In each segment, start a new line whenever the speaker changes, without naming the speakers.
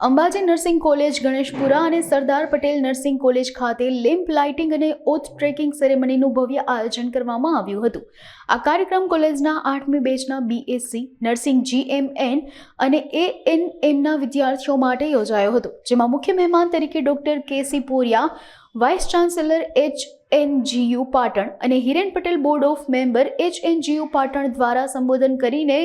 Ambaji nursing college Ganeshpura અને Sardar Patel nursing college ખાતે lamp lighting અને ઓથ ટ્રેકિંગ સેરેમનીનું ભવ્ય આયોજન કરવામાં આવ્યું હતું। આ કાર્યક્રમ કોલેજના 8મી બેચના BSc નર્સિંગ GMN અને ANMના વિદ્યાર્થીઓ માટે યોજાયો હતો, જેમાં મુખ્ય મહેમાન તરીકે doctor KC Poriya, vice chancellor HNGU Patan અને Hiren Patel board of member HNGU Patan દ્વારા સંબોધન કરીને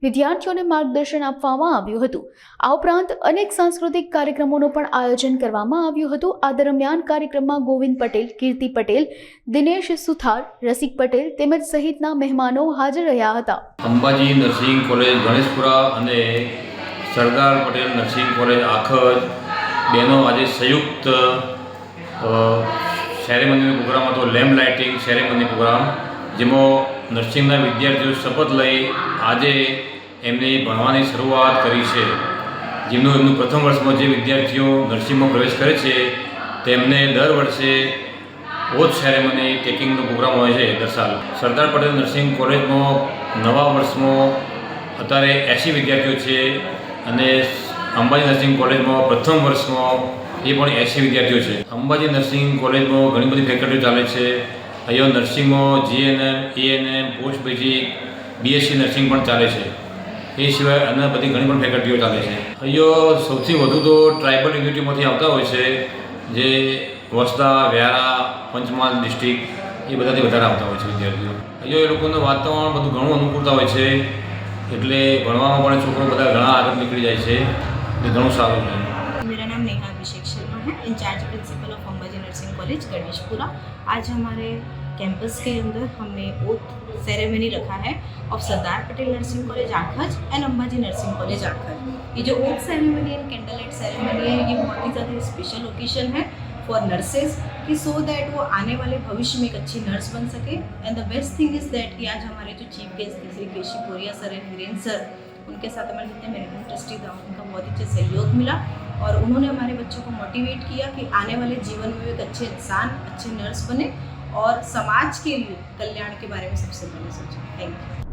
વિદ્યાર્થીઓને માર્ગદર્શન આપવામાં આવ્યું હતું। આ ઉપરાંત અનેક સાંસ્કૃતિક કાર્યક્રમોનું પણ આયોજન કરવામાં આવ્યું હતું। આ દરમિયાન કાર્યક્રમમાં ગોવિંદ પટેલ, કીર્તિ પટેલ, દિનેશ સુથાર, રસિક પટેલ તેમજ સહિતના મહેમાનો હાજર રહ્યા હતા।
અંબાજી નર્સિંગ કોલેજ ગણેશપુરા અને સરદાર પટેલ નર્સિંગ કોલેજ આખજ બેનો આજે સંયુક્ત સેરેમનીનો પ્રોગ્રામ હતો, લેમ્પ લાઇટિંગ સેરેમની પ્રોગ્રામ, જેમાં નર્સિંગના વિદ્યાર્થીઓ શપથ લઈ આજે એમની ભણવાની શરૂઆત કરી છે। એમનું પ્રથમ વર્ષમાં જે વિદ્યાર્થીઓ નર્સિંગમાં પ્રવેશ કરે છે તેમને દર વર્ષે ઓથ સેરેમની ટેકિંગનો પ્રોગ્રામ હોય છે દર સાલ। સરદાર પટેલ નર્સિંગ કોલેજમાં નવા વર્ષમાં અત્યારે 80 વિદ્યાર્થીઓ છે અને અંબાજી નર્સિંગ કોલેજમાં પ્રથમ વર્ષમાં એ પણ 80 વિદ્યાર્થીઓ છે। અંબાજી નર્સિંગ કોલેજમાં ઘણી બધી ફેકલ્ટીઓ ચાલે છે। અહીંયા નર્સિંગમાં GNM, ANM, post basic, BSc nursing પણ ચાલે છે। એ સિવાય અન્ય બધી ઘણી પણ ફેકલ્ટીઓ ચાલે છે। અહીંયા સૌથી વધુ તો ટ્રાઇબલ યુનિટીમાંથી આવતા હોય છે, જે વસ્તા, વ્યારા, પંચમહાલ ડિસ્ટ્રિક્ટ એ બધાથી વધારે આવતા હોય છે વિદ્યાર્થીઓ। અહીંયા એ લોકોનું વાતાવરણ બધું ઘણું અનુકૂળતા હોય છે, એટલે ભણવામાં પણ છોકરો બધા ઘણા આગળ નીકળી જાય છે, એટલે ઘણું સારું છે।
मेरा नाम नेहा अभिषेक शर्मा है, incharge principal of Ambaji nursing college Ganeshpura. आज हमारे कैंपस के अंदर हमने ओथ सेरेमनी रखा है of Sardar Patel nursing college Akhaj and Ambaji nursing college Akhaj. ये जो oath ceremony and candle light ceremony है, ये बहुत ही ज़्यादा स्पेशल ओकेजन है फॉर नर्सेज कि सो दैट वो आने वाले भविष्य में एक अच्छी नर्स बन सके। And the best thing is that कि आज हमारे जो चीफ गेस्ट थे श्री केसी पोरिया सर एंड हिरेन सर, उनके साथ हमारे जितने मैनेजमेंट ट्रस्टी था उनका बहुत अच्छे सहयोग मिला और उन्होंने हमारे बच्चों को मोटिवेट किया कि आने वाले जीवन में एक अच्छे इंसान, अच्छे नर्स बने और समाज के लिए कल्याण के बारे में सबसे पहले सोचें। Thank you.